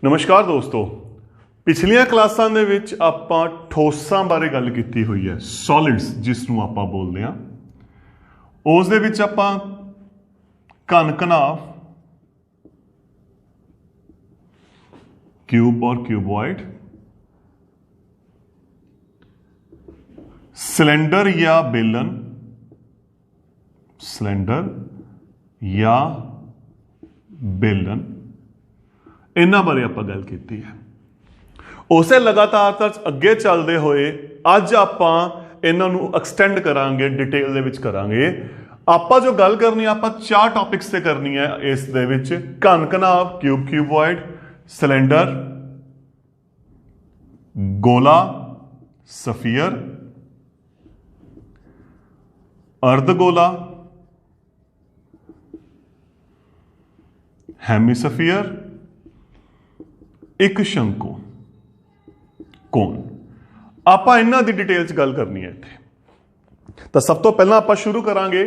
नमस्कार दोस्तों, पिछलियां क्लासां दे विच आपां ठोसां बारे गल कीती हुई है। सॉलिड्स जिसनूं आपां बोलदे हां, उस दे विच आपां घन घनाव, क्यूब और क्यूबॉइड, सिलेंडर या बेलन, सिलेंडर या बेलन, इन्हां बारे आपां गल कीती है। उसे लगातार अगे चलते हुए अज आपां इन्हां नूं एक्सटेंड करांगे, डिटेल दे विच करांगे। आपां जो गल करनी आपां चार टॉपिक्स से करनी है। इस दे विच घन घनाव, क्यूब क्यूबॉइड, सिलेंडर, गोला सफीयर, अर्धगोला, हेमीसफीयर, एक शंकु, कौन। आपां इन्हां दी डिटेल च गल करनी है इत्थे। तो सब तो पहला आपां शुरू करांगे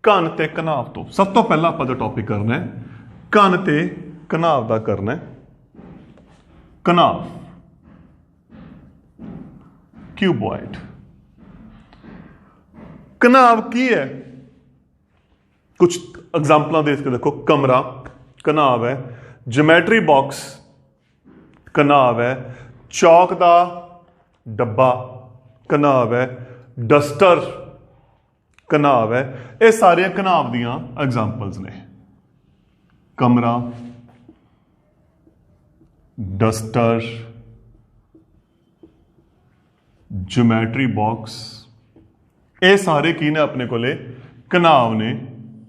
घन ते घनाव तो। सब तो पहला आपां जो टॉपिक करना है घन ते घनाव दा करना है। घनाव, क्यूबॉइड। घनाव की है, कुछ एग्जाम्पल देख के देखो। कमरा घनाव है, ज्योमेट्री बॉक्स घनाव है, चौक दा डब्बा घनाव है, डस्टर घनाव है। ये सारियां घनाव दियां एग्जाम्पल्स ने। कमरा, डस्टर, ज्योमेट्री बॉक्स, ये सारे की ने अपने कोले घनाव ने,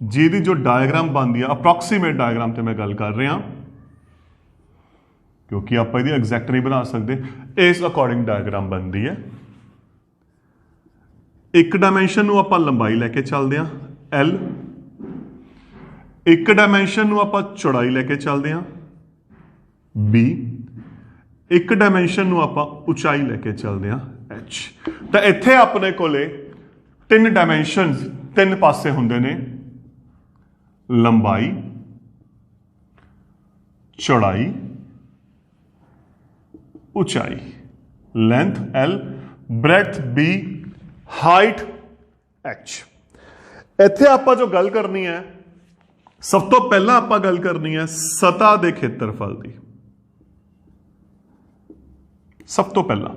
जिहदी जो डायग्राम बनती है, अप्रॉक्सीमेट डायग्राम ते मैं गल कर रहा क्योंकि आप इसकी एग्जैक्ट नहीं बना सकते। इस अकॉर्डिंग डायग्राम बनती है। एक डायमेंशन नूं आपां लंबाई लैके चलते हैं L, एक डायमेंशन नूं आपां चौड़ाई लैके चलते हैं B, एक डायमेंशन नूं आपां उचाई लैके चलते हैं H। तो इत्थे अपने कोले तीन डायमेंशन, तीन पासे हुंदे ने, लंबाई, चौड़ाई, ऊंचाई। Length L, breadth B, height H। इत्थे आपां जो गल करनी है, सब तो पहला आपां गल करनी है सतह के खेत्रफल की। सब तो पहला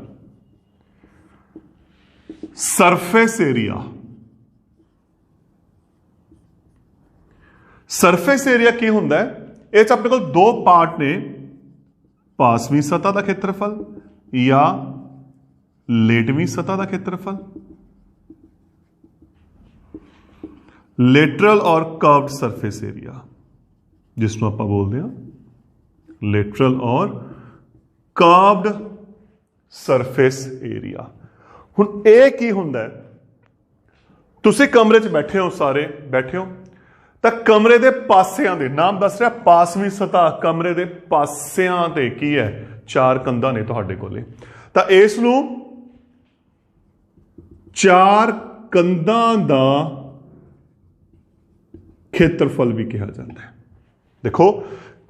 सरफेस एरिया। सरफेस एरिया की हुंदा है, इह अपने को दो पार्ट ने, पासवीं सतह का खेत्रफल या लेटवीं सतह का खेत्रफल। लेटरल और कर्व्ड सरफेस एरिया जिसमें आप बोलते हैं लेटरल और कर्व्ड सरफेस एरिया। हुण ये की हुंदा है, तुसीं कमरे च बैठे हो, सारे बैठे हो, तो कमरे के पासियां दे नाम दस रहा। पासवीं सतह कमरे के पासियां ते की है, चार कंधां ने तुहाडे कोले। तो इस नूं चार कंधां दा खेत्रफल भी कहा जाता है। देखो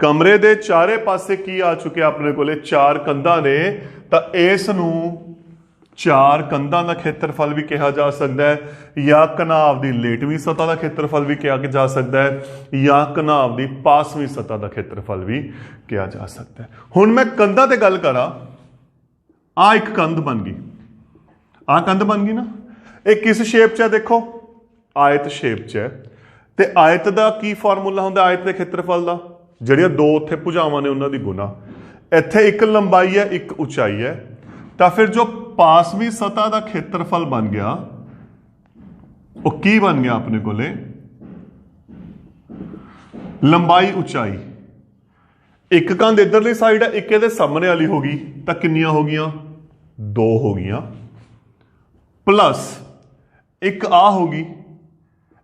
कमरे के चारे पासे की आ चुके अपने कोले, चार कंधां ने। तो इस नूं चार कंधां का खेत्रफल भी कहा जा सकता है, या घनाव की लेटवीं सतह का खेत्रफल भी कहा जा सकता है, या घनाव की पासवीं सतह का खेत्रफल भी कहा जा सकता है। हुण मैं कंधां ते गल करा, आ एक कंध बन गई, आ कंध बन गई ना। एक किस शेप च है, देखो आयत शेप च है। ते आयत का की फार्मूला होंदा आयत के खेत्रफल का, जिहड़ियां दो उत्थे भुजावां ने उन्हां दी गुना। इत्थे एक लंबाई है, एक उचाई है। तो फिर जो पासवीं सतह का खेत्रफल बन गया, वो की बन गया अपने कोले, लंबाई उचाई। एक कंध इधरली साइड है, एक इहदे सामने वाली होगी, तो कितनियां हो गईयां, दो हो गईयां, प्लस एक आ होगी,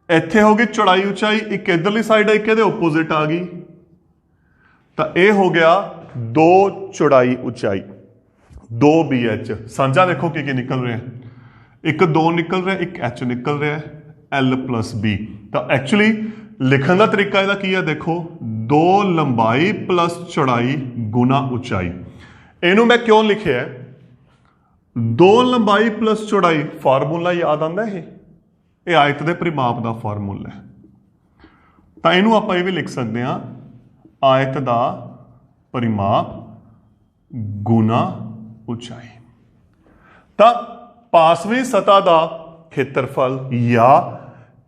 इत्थे होगी चौड़ाई उचाई, एक इधरली साइड है, एक इहदे ओपोजिट आ गई। तो यह हो गया दो चौड़ाई उचाई, दो BH। साझा देखो कि निकल रहा है, एक दो निकल रहा है, एक H निकल रहा है, L + B। तो एक्चुअली लिखने का तरीका इसका की है, देखो दो लंबाई प्लस चौड़ाई गुना ऊंचाई। इनू मैं क्यों लिखिया है? 2 लंबाई प्लस चौड़ाई फार्मूला याद आंदा है, ये आयत के परिमाप का फार्मूला है। तो इनू आप ये भी लिख सकते हैं आयत का परिमाप गुना ऊंचाई। तो पासवीं सतह का खेत्रफल या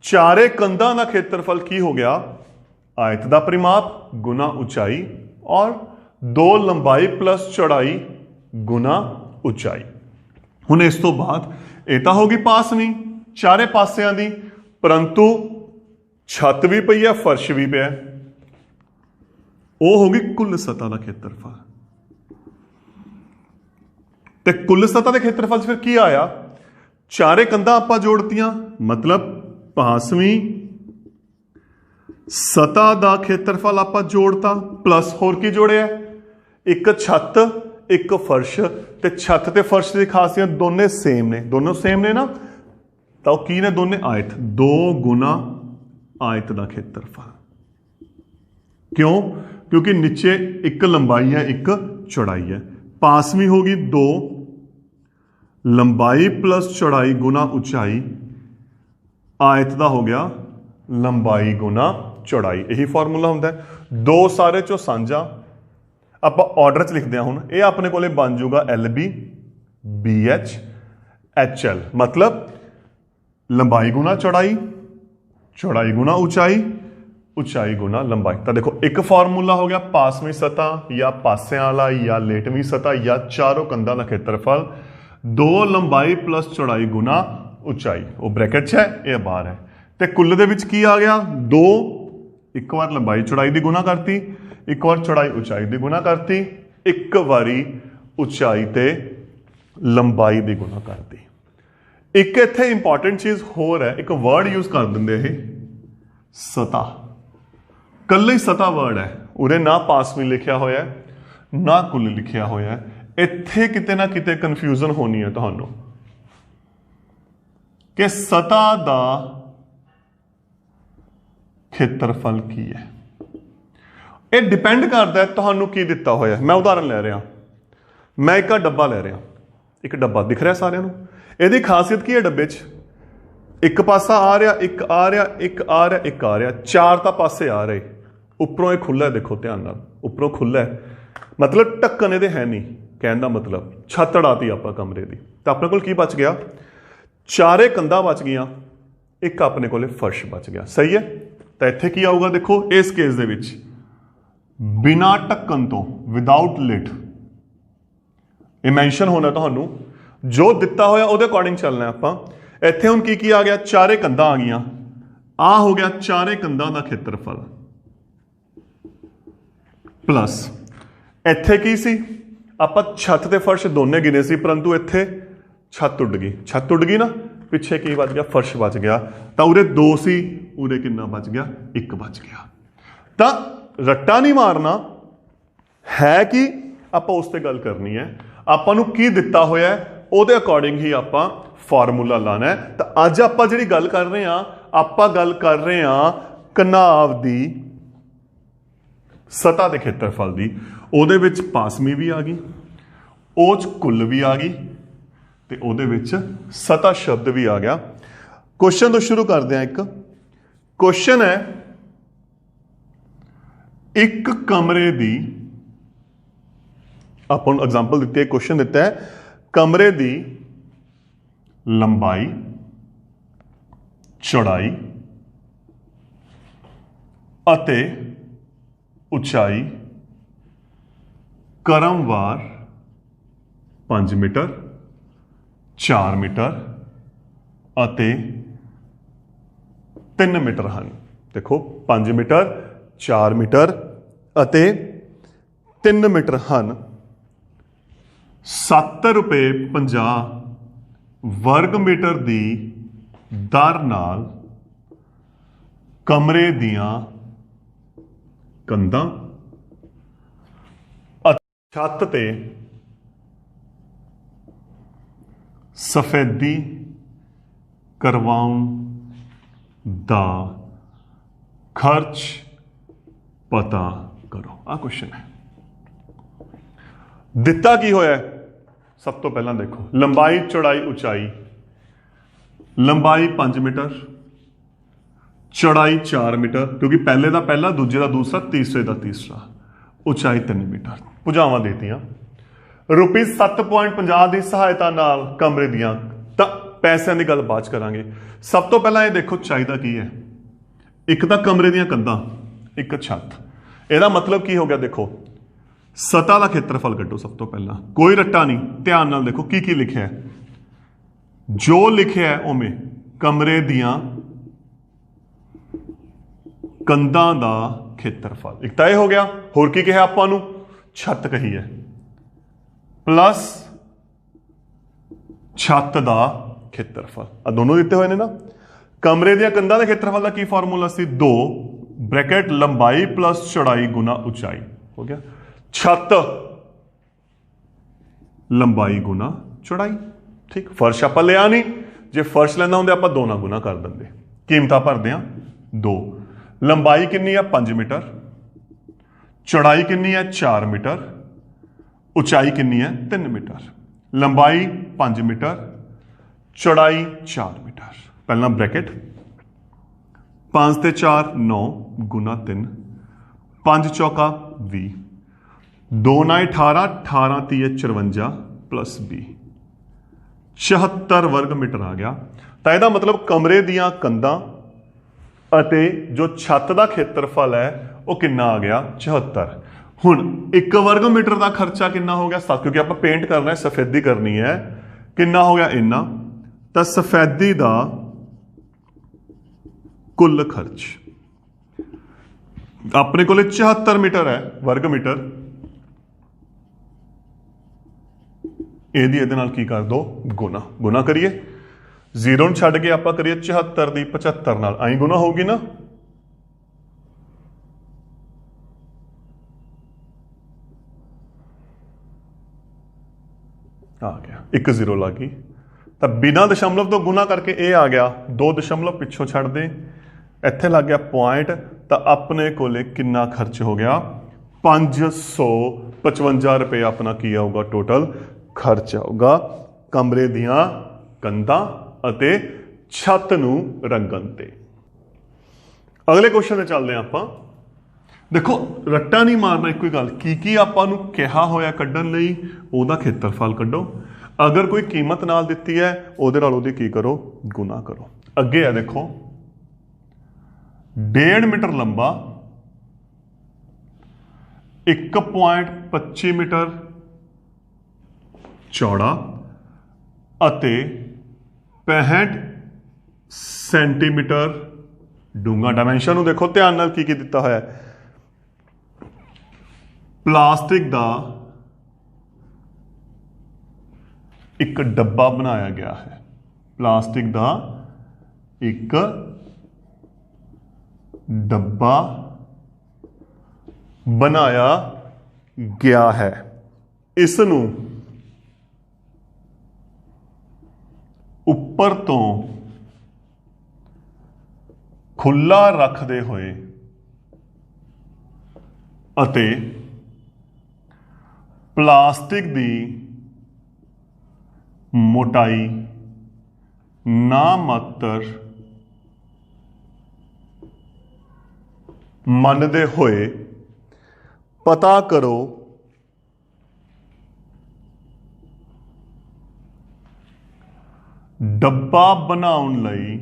चारे कंधां का खेत्रफल की हो गया? आयत का परिमाप गुना ऊंचाई और 2 लंबाई प्लस चौड़ाई गुना ऊंचाई। हुण इस तो बाद ये तो होगी पासवीं चारे पासियां दी, परंतु छत भी पई है फर्श भी पिया, वो होगी कुल सतह का खेत्रफल। ते कुल सतह के खेत्रफल फिर की आया? चारे कंधां आपां जोड़तियां, मतलब पासवीं सतह का खेत्रफल आपां जोड़ता, प्लस होर की जोड़िया? एक छत एक फर्श। ते छत ते फर्श की खासियत दोने सेम ने, दोनों सेम ने ना, तो की ने दोने आयत, 2 गुना आयत का खेत्रफल। क्यों? क्योंकि नीचे एक लंबाई है एक चौड़ाई है। पासवीं होगी 2 लंबाई प्लस चौड़ाई गुना ऊंचाई, आयत का हो गया लंबाई गुना चौड़ाई। यही फॉर्मूला होंगे। 2 सारे चो साझा आप ऑर्डर च लिखते हैं। हुण ये अपने को बन जाऊगा LB BH HL, मतलब लंबाई गुना चौड़ाई, चौड़ाई गुना ऊंचाई, ऊंचाई गुना लंबाई। तो देखो एक फॉर्मूला हो गया पासवीं सतह या पासियां वाला या लेटवीं सतह या चारों कंधां का खेत्रफल 2 लंबाई प्लस चौड़ाई गुना ऊंचाई। वो ब्रैकेट है, ये बाहर है। तो कुल दे विच की आ गया? 2 एक बार लंबाई चौड़ाई की गुना करती, एक बार चौड़ाई ऊंचाई की गुना करती, एक बारी ऊंचाई ते लंबाई की गुना करती। एक इत्थे इंपॉर्टेंट चीज होर है, एक वर्ड यूज कर देंगे ये सतह, कल ही सतह वर्ड है, उरे ना पासवीं लिखा होया ना कुल लिखा होया। इत्थे किते ना किते कन्फ्यूजन होनी है तुहानू कि सतह का खेत्रफल की है। ये डिपेंड करता है तुहानू की दिता होया। मैं उदाहरण ले रहा, मैं एक डब्बा ले रहा, एक डब्बा दिख रहा सारिਆਂ ਨੂੰ। ਇਹਦੀ खासियत की है डब्बे च? एक पासा आ रहा, एक आ रहा, एक आ रहा, एक आ रहा, 4 ਤਾਂ पासे आ रहे। उपरों एक खुला है, देखो ध्यान नाल, उपरों खुला है, मतलब ढक्कन ਇਹਦੇ है नहीं। कहने का मतलब छत अड़ाती आप कमरे की, तो अपने को बच गया? चारे कंधां बच गई, एक अपने को फर्श बच गया। सही है। तो इत्थे की आऊगा? देखो इस केस दे विच बिना ढक्कन तो, विदाउट लिड, ये मैंशन होना तुहानू जो दिता होया उहदे अकॉर्डिंग चलना है आपां। इत्थे हुण की आ गया? चारे कंधां आ गईयां, आ हो गया चारे कंधां का खेत्रफल, प्लस इत्थे की सी आपां छत ते फर्श दोने गिने सी, परंतु इत्थे छत उड़ गई। छत उड़ गई ना, पिछे की बच गया? फर्श बच गया। तो उरे 2 सी, उरे कितना बच गया? 1 बच गया। तो रट्टा नहीं मारना है कि आपां उस ते गल करनी है। आपां नूं की दिता होया है उहदे अकॉर्डिंग ही आपां फार्मूला लाना है। तो अज आपां जिहड़ी गल कर रहे हैं, आपां गल कर रहे हैं कनाव दी सतह के खेत्रफल की। उहदे विच पासवीं भी आ गई, ओह च कुल भी आ गई, तो उहदे विच सतह शब्द भी आ गया। क्वेश्चन तो शुरू करते हैं। एक क्वेश्चन है, एक कमरे दी, अपन एग्जाम्पल दी है, क्वेश्चन दिता है कमरे दी लंबाई चौड़ाई अते उचाई क्रमवार 5 मीटर 4 मीटर अते 3 मीटर हैं। देखो 5 मीटर 4 मीटर अते 3 मीटर हैं। 7 रुपए 50 वर्ग मीटर की दर नाल कमरे दियां कंधां छत ते सफेदी करवाउण दा खर्च पता करो। आ क्वेश्चन है। ਦਿੱਤਾ ਕੀ ਹੋਇਆ ਹੈ? ਸਭ ਤੋਂ ਪਹਿਲਾਂ ਦੇਖੋ ਲੰਬਾਈ ਚੌੜਾਈ ਉਚਾਈ। ਲੰਬਾਈ 5 ਮੀਟਰ, ਚੌੜਾਈ 4 ਮੀਟਰ, ਕਿਉਂਕਿ ਪਹਿਲੇ ਦਾ ਪਹਿਲਾ, ਦੂਜੇ ਦਾ ਦੂਸਰਾ, ਤੀਸਰੇ ਦਾ ਤੀਸਰਾ। ਉਚਾਈ 3 ਮੀਟਰ। ਭੁਜਾਵਾਂ ਦੇਤੀਆਂ। ਰੁਪੀਸ 7.50 ਦੀ ਸਹਾਇਤਾ ਨਾਲ ਕਮਰੇ ਦੀਆਂ, ਤਾਂ ਪੈਸਿਆਂ ਦੀ ਗੱਲ ਬਾਅਦ 'ਚ ਕਰਾਂਗੇ। ਸਭ ਤੋਂ ਪਹਿਲਾਂ ਇਹ ਦੇਖੋ ਚਾਹੀਦਾ ਕੀ ਹੈ। ਇੱਕ ਤਾਂ ਕਮਰੇ ਦੀਆਂ ਕੰਧਾਂ, ਇੱਕ ਛੱਤ। ਇਹਦਾ ਮਤਲਬ ਕੀ ਹੋ ਗਿਆ? ਦੇਖੋ ਸਤ੍ਹਾ ਦਾ ਖੇਤਰਫਲ ਕੱਢੋ। ਸਭ ਤੋਂ ਪਹਿਲਾਂ ਕੋਈ ਰੱਟਾ ਨਹੀਂ, ਧਿਆਨ ਨਾਲ ਦੇਖੋ ਕੀ ਕੀ ਲਿਖਿਆ ਹੈ। ਜੋ ਲਿਖਿਆ ਹੈ ਉਵੇਂ ਕਮਰੇ ਦੀਆਂ ਕੰਧਾਂ ਦਾ ਖੇਤਰਫਲ। ਇੱਕ ਤਾਂ ਇਹ ਹੋ ਗਿਆ। ਹੋਰ ਕੀ ਕਿਹਾ ਆਪਾਂ ਨੂੰ? ਛੱਤ ਕਹੀ ਹੈ, ਪਲੱਸ ਛੱਤ ਦਾ ਖੇਤਰਫਲ। ਆ ਦੋਨੋਂ ਦਿੱਤੇ ਹੋਏ ਨੇ ਨਾ। ਕਮਰੇ ਦੀਆਂ ਕੰਧਾਂ ਦੇ ਖੇਤਰਫਲ ਦਾ ਕੀ ਫਾਰਮੂਲਾ ਸੀ? 2 ਬ੍ਰੈਕਟ ਲੰਬਾਈ ਪਲੱਸ ਚੌੜਾਈ ਗੁਣਾ ਉਚਾਈ। ਹੋ ਗਿਆ। ਛੱਤ ਲੰਬਾਈ ਗੁਣਾ ਚੌੜਾਈ। ਠੀਕ। ਫਰਸ਼ ਆਪਾਂ ਲਿਆ ਨਹੀਂ, ਜੇ ਫਰਸ਼ ਲੈਂਦਾ ਹੁੰਦੇ ਆਪਾਂ 2 ਨਾਲ ਗੁਣਾ ਕਰ ਦਿੰਦੇ। ਕੀਮਤਾਂ ਭਰਦੇ ਆ 2। ਲੰਬਾਈ ਕਿੰਨੀ ਆ? 5 ਮੀਟਰ। ਚੌੜਾਈ ਕਿੰਨੀ ਹੈ? 4 ਮੀਟਰ। ਉਚਾਈ ਕਿੰਨੀ ਹੈ? 3 ਮੀਟਰ। ਲੰਬਾਈ 5 ਮੀਟਰ, ਚੌੜਾਈ 4 ਮੀਟਰ। ਪਹਿਲਾਂ ਬ੍ਰੈਕਟ 5 ਤੇ 4 9 ਗੁਣਾ 3, 5 ਚੌਕਾ 20, 2 ਨਾਲ 18, 18 ਤੀਏ 54 ਪਲੱਸ 20, 74 ਵਰਗ ਮੀਟਰ ਆ ਗਿਆ। ਤਾਂ ਇਹਦਾ ਮਤਲਬ ਕਮਰੇ ਦੀਆਂ ਕੰਧਾਂ ਅਤੇ ਜੋ ਛੱਤ ਦਾ ਖੇਤਰਫਲ ਹੈ ਉਹ ਕਿੰਨਾ ਆ ਗਿਆ? 74। ਹੁਣ 1 ਵਰਗ ਮੀਟਰ ਦਾ ਖਰਚਾ ਕਿੰਨਾ ਹੋ ਗਿਆ? 7, ਕਿਉਂਕਿ ਆਪਾਂ ਪੇਂਟ ਕਰਨਾ ਹੈ, ਸਫੈਦੀ ਕਰਨੀ ਹੈ। ਕਿੰਨਾ ਹੋ ਗਿਆ? ਇੰਨਾ। ਤਾਂ ਸਫੈਦੀ ਦਾ ਕੁੱਲ ਖਰਚ ਆਪਣੇ ਕੋਲੇ 74 ਮੀਟਰ ਹੈ, ਵਰਗ ਮੀਟਰ। ਇਹਦੀ ਇਹਦੇ ਨਾਲ ਕੀ ਕਰ ਦੋ? ਗੁਣਾ। ਗੁਣਾ ਕਰੀਏ, 0 ਨੂੰ ਛੱਡ ਕੇ ਆਪਾਂ ਕਰੀਏ 74 ਦੀ 75 ਨਾਲ, ਆਈ ਗੁਣਾ ਹੋਊਗੀ ਨਾ। ਆ ਗਿਆ 1 0 ਲੱਗ ਗਈ। ਤਾਂ ਬਿਨਾਂ ਦਸ਼ਮਲਵ ਤੋਂ ਗੁਣਾ ਕਰਕੇ ਇਹ ਆ ਗਿਆ। 2 ਦਸ਼ਮਲਵ ਪਿੱਛੋਂ ਛੱਡ ਦੇ, ਇੱਥੇ ਲੱਗ ਗਿਆ ਪੁਆਇੰਟ। ਤਾਂ ਆਪਣੇ ਕੋਲੇ ਕਿੰਨਾ ਖਰਚ ਹੋ ਗਿਆ? 555 ਰੁਪਏ ਆਪਣਾ ਕੀ ਆਊਗਾ? ਟੋਟਲ ਖਰਚ ਆਊਗਾ ਕਮਰੇ ਦੀਆਂ ਕੰਧਾਂ ਅਤੇ ਛੱਤ ਨੂੰ ਰੰਗਣ ਤੇ। ਅਗਲੇ ਕੁਐਸਚਨ ਤੇ ਚੱਲਦੇ ਹਾਂ ਆਪਾਂ। ਦੇਖੋ ਰੱਟਾ ਨਹੀਂ ਮਾਰਨਾ, ਇੱਕੋ ਹੀ ਗੱਲ। ਕੀ ਆਪਾਂ ਨੂੰ ਕਿਹਾ ਹੋਇਆ ਕੱਢਣ ਲਈ, ਉਹਦਾ ਖੇਤਰਫਲ ਕੱਢੋ। ਅਗਰ ਕੋਈ ਕੀਮਤ ਨਾਲ ਦਿੱਤੀ ਹੈ ਉਹਦੇ ਨਾਲ ਉਹਦੀ ਕੀ ਕਰੋ? ਗੁਣਾ ਕਰੋ। ਅੱਗੇ ਹੈ ਦੇਖੋ 1.5 ਮੀਟਰ ਲੰਬਾ, 1.25 ਮੀਟਰ ਚੌੜਾ ਅਤੇ 65 ਸੈਂਟੀਮੀਟਰ ਡੂੰਘਾ। ਡਾਇਮੈਂਸ਼ਨ ਨੂੰ ਦੇਖੋ ਧਿਆਨ ਨਾਲ ਕੀ ਦਿੱਤਾ ਹੋਇਆ ਹੈ। ਪਲਾਸਟਿਕ ਦਾ ਇੱਕ ਡੱਬਾ ਬਣਾਇਆ ਗਿਆ ਹੈ। ਪਲਾਸਟਿਕ ਦਾ ਇੱਕ ਡੱਬਾ ਬਣਾਇਆ ਗਿਆ ਹੈ। ਇਸ ਨੂੰ ਉੱਪਰ ਤੋਂ ਖੁੱਲਾ ਰੱਖਦੇ ਹੋਏ ਅਤੇ ਪਲਾਸਟਿਕ ਦੀ ਮੋਟਾਈ ਨਾਮਾਤਰ ਮੰਨਦੇ ਹੋਏ ਪਤਾ ਕਰੋ ਡੱਬਾ ਬਣਾਉਣ ਲਈ,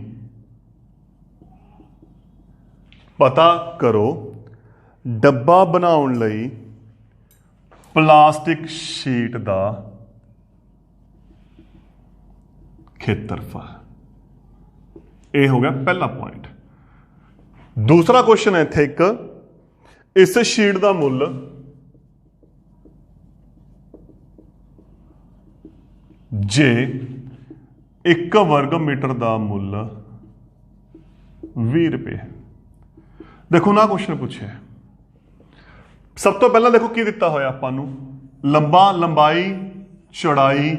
ਪਤਾ ਕਰੋ ਡੱਬਾ ਬਣਾਉਣ ਲਈ ਪਲਾਸਟਿਕ ਸ਼ੀਟ ਦਾ ਖੇਤਰਫਲ। ਇਹ ਹੋ ਗਿਆ ਪਹਿਲਾ ਪੁਆਇੰਟ। ਦੂਸਰਾ ਕੁਐਸਚਨ ਹੈ ਇੱਥੇ ਇੱਕ, ਇਸ ਸ਼ੀਟ ਦਾ ਮੁੱਲ ਜੇ 1 ਵਰਗ ਮੀਟਰ ਦਾ ਮੁੱਲ 20 ਰੁਪਏ ਹੈ। ਦੇਖੋ ਨਾ ਕੁਐਸਚਨ ਪੁੱਛਿਆ। ਸਭ ਤੋਂ ਪਹਿਲਾਂ ਦੇਖੋ ਕੀ ਦਿੱਤਾ ਹੋਇਆ ਆਪਾਂ ਨੂੰ? ਲੰਬਾਈ ਚੌੜਾਈ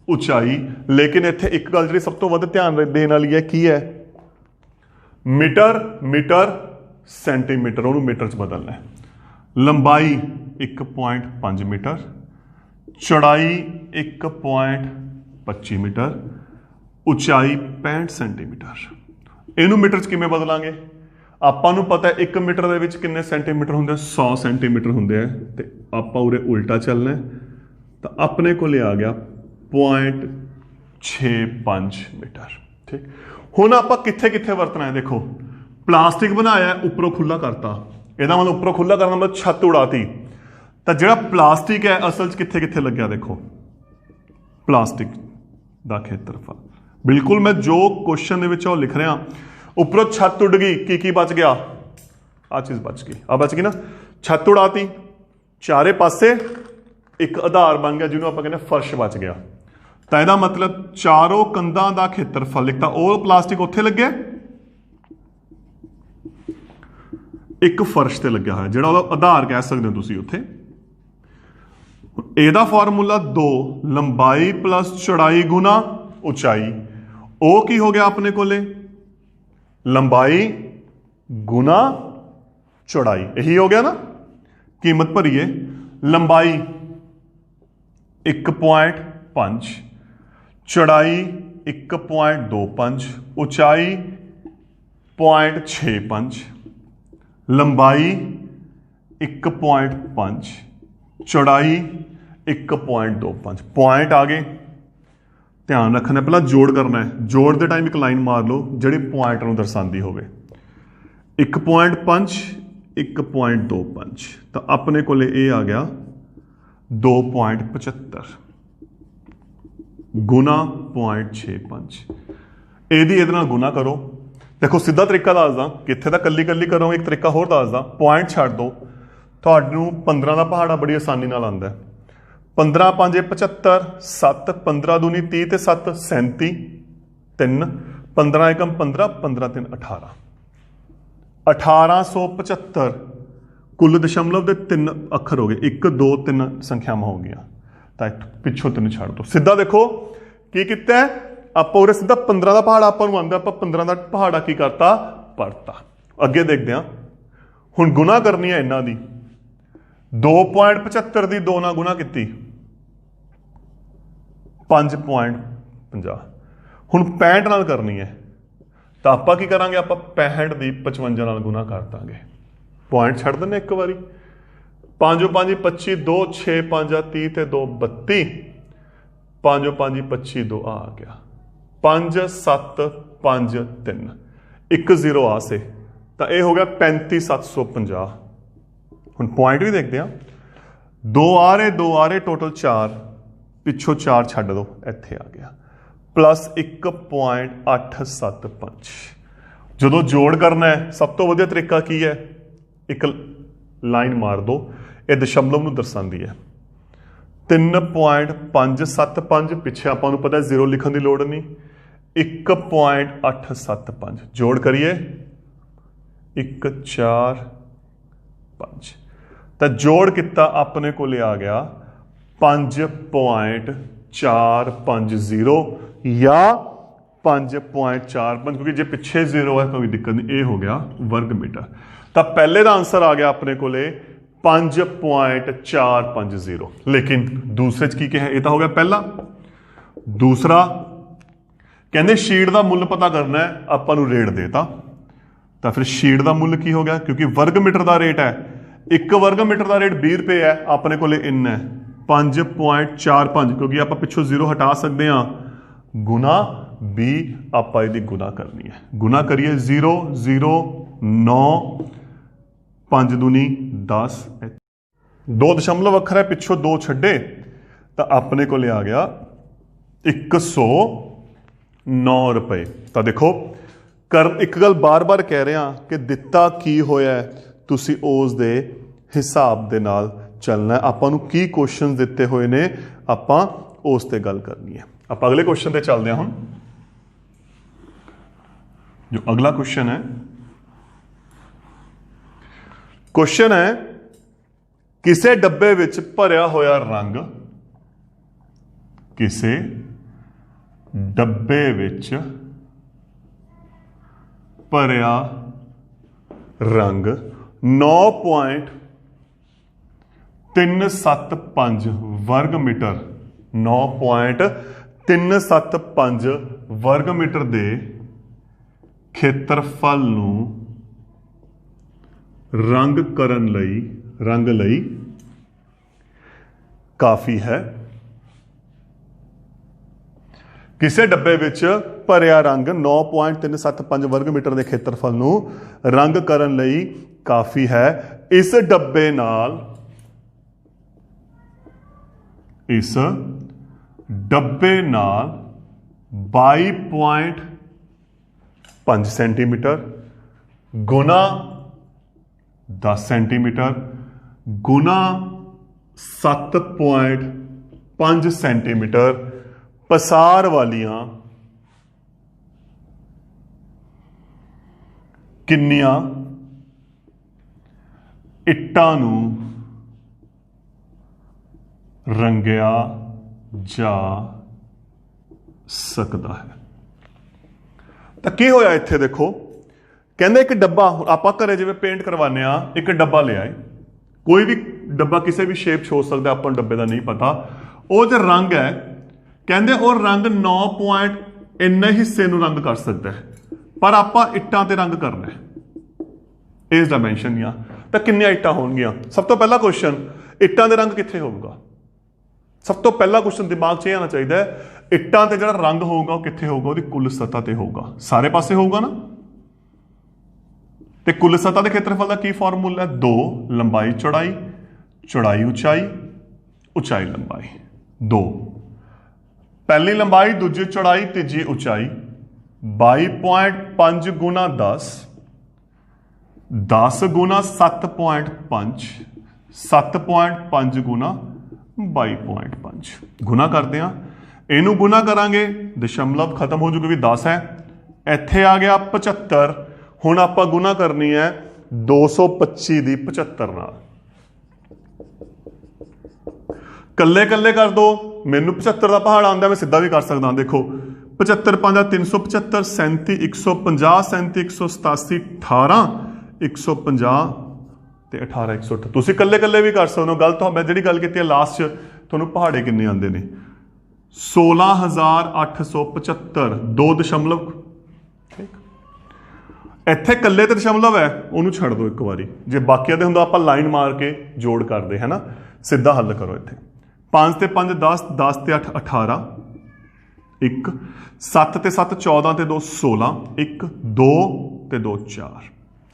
ਉਚਾਈ। ਲੇਕਿਨ ਇੱਥੇ ਇੱਕ ਗੱਲ ਜਿਹੜੀ ਸਭ ਤੋਂ ਵੱਧ ਧਿਆਨ ਦੇਣ ਵਾਲੀ ਹੈ, ਕੀ ਹੈ? ਮੀਟਰ ਸੈਂਟੀਮੀਟਰ, ਉਹਨੂੰ ਮੀਟਰ 'ਚ ਬਦਲਣਾ ਹੈ। ਲੰਬਾਈ 1.5 ਮੀਟਰ, चौड़ाई 1.25 मीटर, ਉਚਾਈ 65 ਸੈਂਟੀਮੀਟਰ। ਇਹਨੂੰ ਮੀਟਰ 'ਚ ਕਿਵੇਂ ਬਦਲਾਂਗੇ? ਆਪਾਂ ਨੂੰ ਪਤਾ 1 ਮੀਟਰ ਦੇ ਵਿੱਚ ਕਿੰਨੇ ਸੈਂਟੀਮੀਟਰ ਹੁੰਦੇ? 100 ਸੈਂਟੀਮੀਟਰ ਹੁੰਦੇ ਆ। ਤੇ ਆਪਾਂ ਉਰੇ ਉਲਟਾ ਚੱਲਣਾ ਤਾਂ ਆਪਣੇ ਕੋਲੇ ਆ ਗਿਆ 0.65 ਮੀਟਰ। ਠੀਕ, ਹੁਣ ਆਪਾਂ ਕਿੱਥੇ ਕਿੱਥੇ ਵਰਤਣਾ ਹੈ? ਦੇਖੋ ਪਲਾਸਟਿਕ ਬਣਾਇਆ ਉੱਪਰੋਂ ਖੁੱਲਾ ਕਰਤਾ, ਇਹਦਾ ਮਤਲਬ ਉੱਪਰੋਂ ਖੁੱਲਾ ਕਰਨ ਦਾ ਮਤਲਬ ਛੱਤ ਉਡਾਤੀ। ਤਾਂ ਜਿਹੜਾ ਪਲਾਸਟਿਕ ਹੈ ਅਸਲ 'ਚ ਕਿੱਥੇ ਕਿੱਥੇ ਲੱਗਿਆ? ਦੇਖੋ ਪਲਾਸਟਿਕ ਦਾ ਖੇਤਰਫਲ ਬਿਲਕੁਲ ਮੈਂ ਜੋ ਕੁਐਸਚਨ ਦੇ ਵਿੱਚ ਉਹ ਲਿਖ ਰਿਹਾ, ਉੱਪਰੋਂ ਛੱਤ ਉੱਡ ਗਈ, ਕੀ ਬਚ ਗਿਆ? ਆ ਚੀਜ਼ ਬਚ ਗਈ, ਆ ਬਚ ਗਈ ਨਾ, ਛੱਤ ਉਡਾਤੀ, ਚਾਰੇ ਪਾਸੇ ਇੱਕ ਆਧਾਰ ਬਣ ਗਿਆ ਜਿਹਨੂੰ ਆਪਾਂ ਕਹਿੰਦੇ ਫਰਸ਼ ਬਚ ਗਿਆ। ਤਾਂ ਇਹਦਾ ਮਤਲਬ ਚਾਰੋਂ ਕੰਧਾਂ ਦਾ ਖੇਤਰਫਲ, ਇੱਕ ਤਾਂ ਉਹ ਪਲਾਸਟਿਕ ਉੱਥੇ ਲੱਗਿਆ, ਇੱਕ ਫਰਸ਼ ਤੇ ਲੱਗਿਆ ਹੋਇਆ ਜਿਹੜਾ ਉਹਦਾ ਆਧਾਰ ਕਹਿ ਸਕਦੇ ਹੋ ਤੁਸੀਂ ਉੱਥੇ। ਇਹਦਾ ਫਾਰਮੂਲਾ 2 ਲੰਬਾਈ ਪਲੱਸ ਚੌੜਾਈ ਗੁਣਾ ਉਚਾਈ। ਉਹ ਕੀ ਹੋ ਗਿਆ ਆਪਣੇ ਕੋਲੇ? ਲੰਬਾਈ ਗੁਣਾ ਚੌੜਾਈ, ਇਹੀ ਹੋ ਗਿਆ ਨਾ। ਕੀਮਤ ਭਰੀਏ, ਲੰਬਾਈ 1.5, ਚੌੜਾਈ 1.25, ਉਚਾਈ 0.65। ਲੰਬਾਈ 1.5, ਚੌੜਾਈ 1.25, ਪੁਆਇੰਟ ਆ ਗਏ। ਧਿਆਨ ਰੱਖਣਾ ਪਹਿਲਾਂ ਜੋੜ ਕਰਨਾ ਹੈ, ਜੋੜ ਦੇ ਟਾਈਮ ਇੱਕ ਲਾਈਨ ਮਾਰ ਲਓ ਜਿਹੜੀ ਪੁਆਇੰਟ ਨੂੰ ਦਰਸਾਉਂਦੀ ਹੋਵੇ। 1.5, 1.25, ਤਾਂ ਆਪਣੇ ਕੋਲੇ ਇਹ ਆ ਗਿਆ 2.75 ਗੁਣਾ 0.65। ਇਹਦੀ ਇਹਦੇ ਨਾਲ ਗੁਣਾ ਕਰੋ। ਦੇਖੋ ਸਿੱਧਾ ਤਰੀਕਾ ਦੱਸਦਾ, ਕਿੱਥੇ ਤਾਂ ਕੱਲੀ ਕੱਲੀ ਕਰੋਗੇ, ਇੱਕ ਤਰੀਕਾ ਹੋਰ ਦੱਸਦਾ, ਪੁਆਇੰਟ ਛੱਡ ਦਿਓ, ਤੁਹਾਨੂੰ 15 ਦਾ ਪਹਾੜਾ ਬੜੀ ਆਸਾਨੀ ਨਾਲ ਆਉਂਦਾ। 15 5 75, 7 15 ਦੂਣੀ 30 ਤੇ 7 37, 3 15 ਏਕਮ 15, 15 3 18, 1875 ਕੁੱਲ ਦਸ਼ਮਲਵ ਦੇ 3 ਅੱਖਰ ਹੋ ਗਏ। 1 2 3 ਸੰਖਿਆਵਾਂ ਹੋ ਗਈਆਂ, ਤਾਂ ਪਿੱਛੋਂ 3 ਛੱਡ ਦਿਓ। ਸਿੱਧਾ ਦੇਖੋ ਕੀ ਕੀਤਾ ਆਪਾਂ, ਉਰੇ ਸਿੱਧਾ 15 ਦਾ ਪਹਾੜਾ ਆਪਾਂ ਨੂੰ ਆਉਂਦਾ, ਆਪਾਂ 15 ਦਾ ਪਹਾੜਾ ਕੀ ਕਰਤਾ? ਪੜਤਾ। ਅੱਗੇ ਦੇਖਦੇ ਹਾਂ, ਹੁਣ ਗੁਣਾ ਕਰਨੀ ਹੈ ਇਹਨਾਂ ਦੀ। 2.75 ਦੀ 2 ਨਾਲ ਗੁਣਾ ਕੀਤੀ 5.50। ਹੁਣ 65 ਨਾਲ ਕਰਨੀ ਹੈ ਤਾਂ ਆਪਾਂ ਕੀ ਕਰਾਂਗੇ? ਆਪਾਂ 65 ਦੀ 55 ਨਾਲ ਗੁਣਾ ਕਰ ਦਾਂਗੇ। ਪੁਆਇੰਟ ਛੱਡ ਦਿੰਦੇ ਇੱਕ ਵਾਰੀ। 5 5 25, 2 6 5 30 ਤੇ 2 32, 5 5 25 2 ਆ ਗਿਆ 5 7 5 3, 1 0 ਆ ਸੇ, ਤਾਂ ਇਹ ਹੋ ਗਿਆ 35750। ਹੁਣ ਪੁਆਇੰਟ ਵੀ ਦੇਖਦੇ ਹਾਂ, 2 ਆ ਰਹੇ ਟੋਟਲ 4, ਪਿੱਛੋਂ 4 ਛੱਡ ਦਿਓ, ਇੱਥੇ ਆ ਗਿਆ ਪਲੱਸ 1.875। ਜਦੋਂ ਜੋੜ ਕਰਨਾ ਹੈ ਸਭ ਤੋਂ ਵਧੀਆ ਤਰੀਕਾ ਕੀ ਹੈ? ਇੱਕ ਲਾਈਨ ਮਾਰ ਦਿਓ, ਇਹ ਦਸ਼ਮਲਵ ਨੂੰ ਦਰਸਾਉਂਦੀ ਹੈ। 3.575, ਪਿੱਛੇ ਆਪਾਂ ਨੂੰ ਪਤਾ 0 ਲਿਖਣ ਦੀ ਲੋੜ ਨਹੀਂ, 1.875। ਜੋੜ ਕਰੀਏ 1 4 5, ਤਾਂ ਜੋੜ ਕੀਤਾ ਆਪਣੇ ਕੋਲੇ ਆ ਗਿਆ 5.450 ਜਾਂ 5.45, ਕਿਉਂਕਿ ਜੇ ਪਿੱਛੇ 0 ਹੈ ਕੋਈ ਦਿੱਕਤ ਨਹੀਂ, ਇਹ ਹੋ ਗਿਆ ਵਰਗ ਮੀਟਰ। ਤਾਂ ਪਹਿਲੇ ਦਾ ਆਂਸਰ ਆ ਗਿਆ ਆਪਣੇ ਕੋਲੇ 5.450। ਲੇਕਿਨ ਦੂਸਰੇ 'ਚ ਕੀ ਕਿਹਾ? ਇਹ ਤਾਂ ਹੋ ਗਿਆ ਪਹਿਲਾ। ਦੂਸਰਾ ਕਹਿੰਦੇ ਸ਼ੀਟ ਦਾ ਮੁੱਲ ਪਤਾ ਕਰਨਾ ਹੈ, ਆਪਾਂ ਨੂੰ ਰੇਟ ਦੇਤਾ, ਤਾਂ ਫਿਰ ਸ਼ੀਟ ਦਾ ਮੁੱਲ ਕੀ ਹੋ ਗਿਆ? ਕਿਉਂਕਿ ਵਰਗ ਮੀਟਰ ਦਾ ਰੇਟ ਹੈ, 1 ਵਰਗ ਮੀਟਰ ਦਾ ਰੇਟ 20 ਰੁਪਏ ਹੈ, ਆਪਣੇ ਕੋਲੇ ਇੰਨਾ ਹੈ 5.45, ਕਿਉਂਕਿ ਆਪਾਂ ਪਿੱਛੋਂ 0 ਹਟਾ ਸਕਦੇ ਹਾਂ, ਗੁਣਾ 20 ਆਪਾਂ ਇਹਦੀ ਗੁਣਾ ਕਰਨੀ ਹੈ। ਗੁਣਾ ਕਰੀਏ 0 0 9, 5 ਦੂਣੀ 10, 2 ਦਸ਼ਮਲਵ ਅੱਖਰ ਹੈ, ਪਿੱਛੋਂ 2 ਛੱਡੇ, ਤਾਂ ਆਪਣੇ ਕੋਲੇ ਆ ਗਿਆ 109 ਰੁਪਏ। ਤਾਂ ਦੇਖੋ ਇੱਕ ਗੱਲ ਬਾਰ-ਬਾਰ ਕਹਿ ਰਿਹਾ ਕਿ ਦਿੱਤਾ ਕੀ ਹੋਇਆ, ਤੁਸੀਂ ਉਸ ਦੇ ਹਿਸਾਬ ਦੇ ਨਾਲ ਚੱਲਣਾ। ਆਪਾਂ ਨੂੰ ਕੀ ਕੁਐਸਚਨ ਦਿੱਤੇ ਹੋਏ ਨੇ, ਆਪਾਂ ਉਸ ਤੇ ਗੱਲ ਕਰਨੀ ਹੈ। ਆਪਾਂ ਅਗਲੇ ਕੁਐਸਚਨ ਤੇ ਚੱਲਦੇ ਹਾਂ। ਹੁਣ ਜੋ ਅਗਲਾ ਕੁਐਸਚਨ ਹੈ, ਕੁਐਸਚਨ ਹੈ ਕਿਸੇ ਡੱਬੇ ਵਿੱਚ ਭਰਿਆ ਹੋਇਆ ਰੰਗ, ਕਿਸੇ ਡੱਬੇ ਵਿੱਚ ਭਰਿਆ ਰੰਗ 9.5 9.375 वर्ग मीटर 9.375 वर्ग मीटर ਦੇ ਖੇਤਰਫਲ ਨੂੰ ਰੰਗ ਲਈ ਕਾਫੀ ਹੈ। ਕਿਸੇ ਡੱਬੇ ਵਿੱਚ ਭਰਿਆ ਰੰਗ 9.375 ਵਰਗ ਮੀਟਰ ਦੇ ਖੇਤਰਫਲ ਨੂੰ ਰੰਗ ਕਰਨ ਲਈ ਕਾਫੀ ਹੈ। ਇਸ ਡੱਬੇ ਨਾਲ 22.5 सेंटीमीटर गुना 10 सेंटीमीटर गुना 7.5 सेंटीमीटर पसार वालियां किन्नियां इट्टां नूं रंगिया जा सकता है। तो की होया इत्थे देखो, कहंदे एक डब्बा आपां घरे जिवें पेंट करवाने आ, एक डब्बा ले आए, कोई भी डब्बा किसी भी शेप च हो सकता, आपां डब्बे का नहीं पता। वो जो रंग है कहंदे वो रंग 9 पॉइंट इन्ने हिस्से नूं रंग कर सकता है, पर आपां इट्टां ते रंग करना है इस डायमेंशन दियां। तो किन्नियां इट्टां होणगियां? सब तो पहला क्वेश्चन, इट्टां दे रंग कित्थे होगा? सब तो पहला क्वेश्चन दिमाग च आना चाहिए, इट्टां ते जिहड़ा रंग होगा वो कित्थे होगा? उसदी कुल सतह ते होगा, सारे पासे होगा ना। ते कुल सतह के क्षेत्रफल का की फॉर्मूला है? 2 लंबाई चौड़ाई, चौड़ाई ऊंचाई, ऊंचाई लंबाई। 2 पहली लंबाई, दूजी चौड़ाई, तीजी ऊंचाई। 22.5 गुना 10, 10 गुना 7.5, 7.5 गुना 22.5 गुना करते हैं। इनू गुना करांगे, दशमलव खत्म हो जूगा, भी 10 है, इत्थे आ गया 75। हुण आपां गुना करनी है 225 दी 75 नाल। कल्ले कल्ले कर दो, मैनू 75 का पहाड़ आंदा, मैं सीधा भी कर सकदा। देखो 75 5 375, 37 150, 37 187, 18 150 ਤੇ 18 108। ਤੁਸੀਂ ਕੱਲੇ ਕੱਲੇ ਵੀ ਕਰ ਸਕਦੇ ਹੋ। ਗੱਲ ਤਾਂ ਮੈਂ ਜਿਹੜੀ ਗੱਲ ਕੀਤੀ ਹੈ ਲਾਸਟ 'ਚ, ਤੁਹਾਨੂੰ ਪਹਾੜੇ ਕਿੰਨੇ ਆਉਂਦੇ ਨੇ? 16,875, 2 ਦਸ਼ਮਲਵ। ਠੀਕ, ਇੱਥੇ ਕੱਲੇ ਤੇ ਦਸ਼ਮਲਵ ਹੈ, ਉਹਨੂੰ ਛੱਡ ਦਿਓ ਇੱਕ ਵਾਰੀ। ਜੇ ਬਾਕੀਆਂ ਦੇ ਹੁੰਦਾ ਆਪਾਂ ਲਾਈਨ ਮਾਰ ਕੇ ਜੋੜ ਕਰਦੇ ਹੈ ਨਾ। ਸਿੱਧਾ ਹੱਲ ਕਰੋ। ਇੱਥੇ 5 ਤੇ 5 10, 10 ਤੇ 8 18, 1 7 ਤੇ 7 14 ਤੇ 2 16, 1 2 ਤੇ 2 4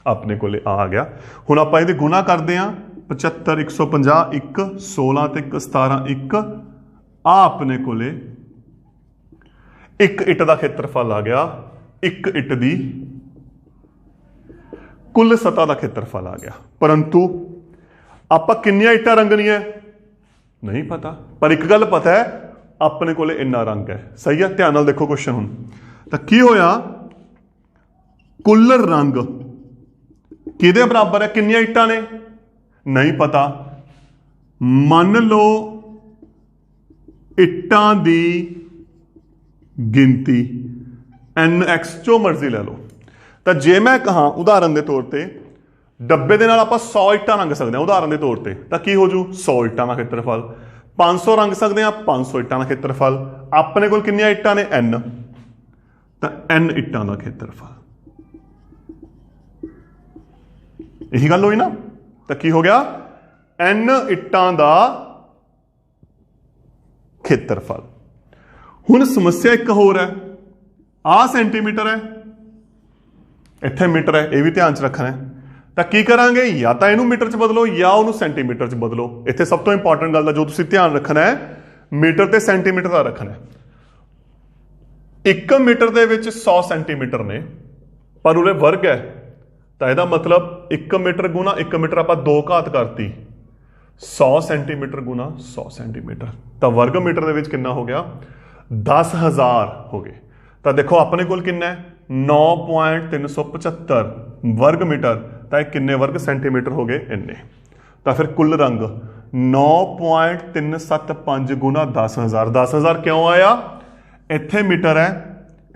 अपने को आ गया। हुण आपां इहदे गुना करते हैं, 75 150, 1 16 ते 17, 1 आ अपने को एक इट का खेत्रफल आ गया। एक इट की कुल सतह का खेत्रफल आ गया। परंतु आपां किन्नियां इट्टां रंगनियां नहीं पता, पर एक गल पता है, अपने को इन्ना रंग है। सही है, ध्यान नाल देखो क्वेश्चन। हुण तां की होया, कुल रंग किहदे बराबर है? किन्नियां इट्टां ने नहीं पता। मान लो इट्टां दी गिनती NX जो मर्जी ले लो। तो जे मैं कहा उदाहरण के तौर पर डब्बे दे नाल आपां 100 इट्टां रंग सकते हैं उदाहरण के तौर पर, तो की हो जू 100 इट्टां का खेत्रफल। 500 रंग सकते हैं, 500 इट्टां का खेत्रफल। अपने कोल किन्नियां इट्टां ने? N, तो N इट्टां का खेत्रफल। यही गल हुई ना। तो की हो गया? N इट्टां दा खेत्रफल। हुण समस्या एक होर है, आ सेंटीमीटर है, इत्थे मीटर है, ये भी ध्यान च रखना है। तो की करांगे? या तो इनू मीटर च बदलो या उन्होंने सेंटीमीटर च बदलो। इत्थे सब तो इंपॉर्टेंट गल जो तुसीं ध्यान रखना है, मीटर ते सेंटीमीटर का रखना है। 1 मीटर दे विच 100 सेंटीमीटर ने, पर उहदे वर्ग है, तो यह मतलब 1 मीटर गुना 1 मीटर आप 2 घात करती, 100 सेंटीमीटर गुना 100 सेंटीमीटर, तो वर्ग मीटर के कितना हो गया? 10,000 हो गए। तो देखो अपने को कितना है? 9.375 वर्ग मीटर, तो किन्ने वर्ग सेंटीमीटर हो गए? इन्ने। तो फिर कुल रंग 9.375 गुना 10,000। 10,000 क्यों आया? इत्थे मीटर है,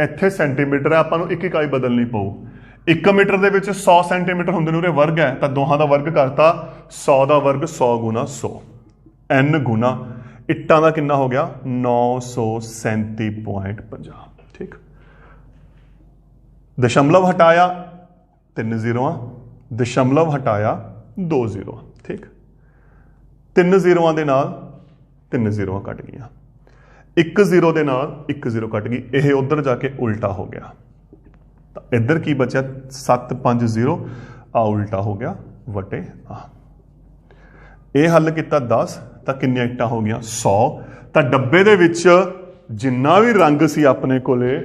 इत्थे सेंटीमीटर है, आपां नूं एक इकाई बदलनी पऊ। 1 मीटर के 100 सेंटीमीटर होंगे ने, वर्ग है, तो दोहां का वर्ग करता 100 का वर्ग 100 गुना 100। n गुना इट्टां का कितना हो गया 937.50। ठीक, दशमलव हटाया 3 जीरोआं, दशमलव हटाया 2 जीरोआं। ठीक, 3 जीरोआं दे नाल 3 जीरोआं कट गई, 1 जीरो दे नाल 1 जीरो कट गई, यह उधर जाके उल्टा हो गया। तो इधर की बचा 750, आ उल्टा हो गया वटे आ। यह हल किया 10 तो किन्नियां इट्टां हो गई 100। तो डब्बे दे विच जिन्ना भी रंग सी अपने कोले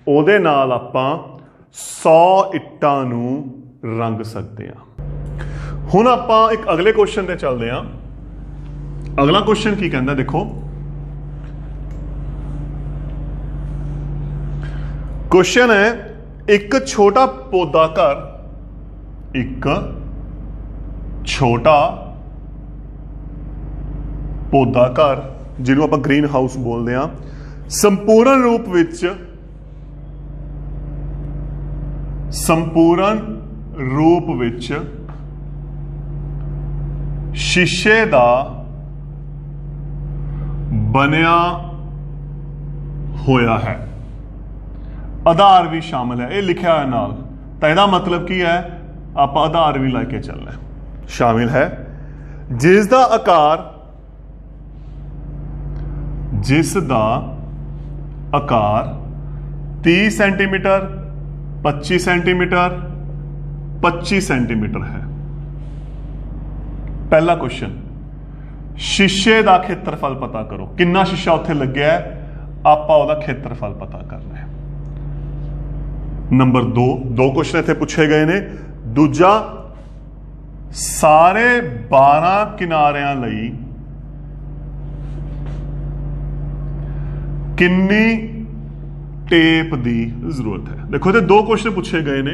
उहदे नाल आपां 100 इट्टां नूं रंग सकते हैं। हुण आपां एक अगले क्वेश्चन ते चलदे हां। अगला क्वेश्चन की कहंदा देखो, क्वेश्चन है एक छोटा पौधा घर, एक छोटा पौधा घर जिन्हों आप ग्रीन हाउस बोलते हैं, संपूर्ण रूप विच शीशे का बनया होया है, आधार भी शामिल है, ये लिखा है नाल। तो यदा मतलब की है, आप आधार भी लैके चलना है। शामिल है जिसका आकार 30 सेंटीमीटर, 25 सेंटीमीटर, 25 सेंटीमीटर है। पहला क्वेश्चन, शीशे का खेत्रफल पता करो, कितना शीशा उत्थे लग्या है, आपां उहदा खेत्रफल पता करना है। नंबर 2 क्वेश्चन इत्थे पूछे गए ने। दूजा, सारे 12 किनारियां लई किन्नी टेप की जरूरत है। देखो ये 2 क्वेश्चन पूछे गए ने।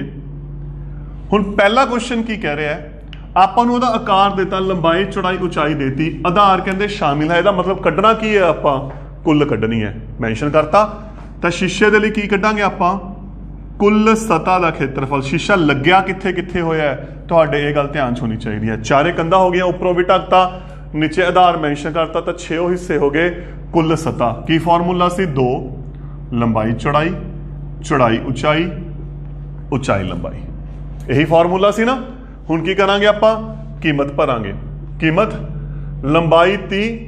हुण पहला क्वेश्चन की कह रहा है, आपां नूं उहदा आकार देता, लंबाई चौड़ाई उचाई देती, आधार कहंदे शामिल है। इहदा मतलब कड्ढना की है, आपां कुल कड्ढनी है, मैंशन करता। तो शीशे दे लई की कड्ढांगे आपां, कुल सतह का खेत्रफल। शीशा लग्या कित्थे कित्थे होया है, तुहाडे ये गल ध्यान च होनी चाहिए है। चारे कंधा हो गया, उपरों भी ढकता, नीचे आधार मैंशन करता, तो 6 हिस्से हो गए कुल सतह। की फॉर्मूला सी 2 लंबाई चौड़ाई, चौड़ाई उचाई, उचाई लंबाई, यही फॉर्मूला सी ना। हुण की करांगे आपां, कीमत भरांगे। कीमत लंबाई 30,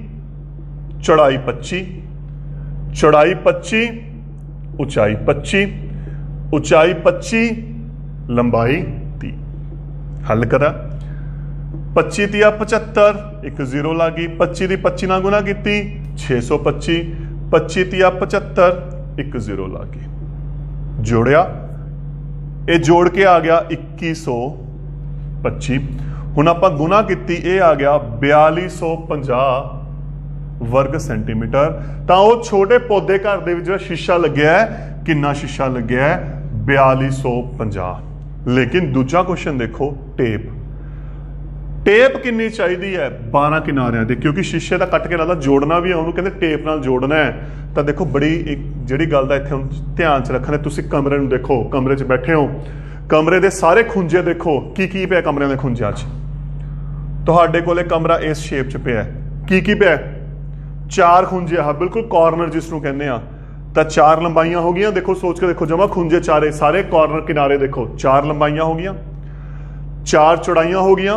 चौड़ाई 25, चौड़ाई 25, उचाई 25, उचाई 25, लंबाई 30। हल करा, 25 तिया 75, 1 जीरो ला गई, 25 की 25 ना गुना की 625, 25 तिया 75, 1 जीरो ला गई, जोड़िया, ये जोड़ के आ गया 2125। हुण आपां गुना की, ये आ गया 4250 वर्ग सेंटीमीटर। तो वो छोटे पौधे घर दे विच शीशा लग्या है, कितना शीशा लग्या है 4250। लेकिन दूजा क्वेश्चन देखो, टेप कितनी चाहिए है 12 किनारियां दे, क्योंकि शीशे का कट के लादा जोड़ना भी है, उन्होंने कहते टेप नाल जोड़ना है। तो देखो बड़ी एक जिहड़ी गल दा इत्थे ध्यान च रखना, तुसीं कमरे नूं देखो, कमरे च बैठे हो, कमरे दे सारे खुंजे देखो की पिया कमरे दे खुंजियां च। तुहाडे कोले कमरा इस शेप च पिया, की पिया 4 खुंजे, हाँ बिल्कुल कॉर्नर जिसनूं कहने आ। तो 4 लंबाइयां हो गई, देखो सोच के देखो, जमा खुंजे चारे, सारे कॉर्नर किनारे देखो, 4 लंबाइयां हो गई, 4 चौड़ाइयां हो गई,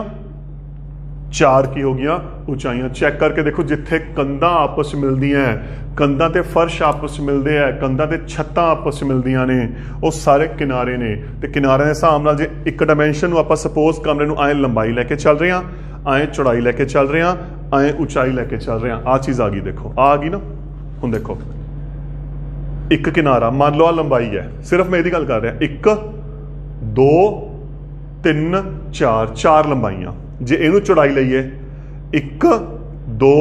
4 की हो गई उचाइयां। चेक करके देखो, जिथे कंधा आपस में मिलती हैं, कंधा ते फर्श आपस में मिलते हैं, कंधा ते छत्तां आपस में मिलदियां ने, वो सारे किनारे ने। तो किनारे के हिसाब नाल जे एक डायमेंशन आप सपोज कमरे नूं आए लंबाई लैके चल रहे हैं, आए चौड़ाई लैके चल रहे हैं, आए उचाई लैके चल रहे हैं, आ चीज़ आ गई, देखो आ गई ना। हुण देखो एक किनारा मान लो आ लंबाई है, सिर्फ मैं यही गल कर रहा, 1 2 3 4 लंबाइयां। जे इनू चौड़ाई लईए 1 2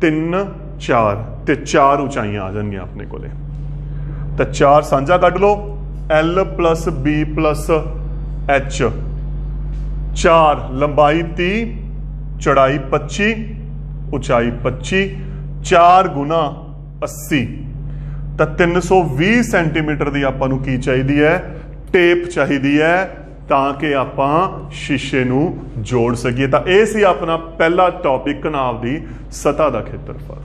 3 4 ते 4 उचाइयां आ जाएंगियां अपने कोले। तो 4 साझा कट लो, L + B + H, 4 लंबाई 30, चौड़ाई 25, उचाई 25, 4 गुना 80। तो 320 सेंटीमीटर की आपां नूं की चाहिए है, टेप चाहिए है। ਤਾਂ ਕਿ ਆਪਾਂ ਸ਼ੀਸ਼ੇ ਨੂੰ ਜੋੜ ਸਕੀਏ। ਤਾਂ ਇਹ ਸੀ ਆਪਣਾ ਪਹਿਲਾ ਟੌਪਿਕ, ਘਨਾਭ ਦੀ ਸਤ੍ਹਾ ਦਾ ਖੇਤਰਫਲ।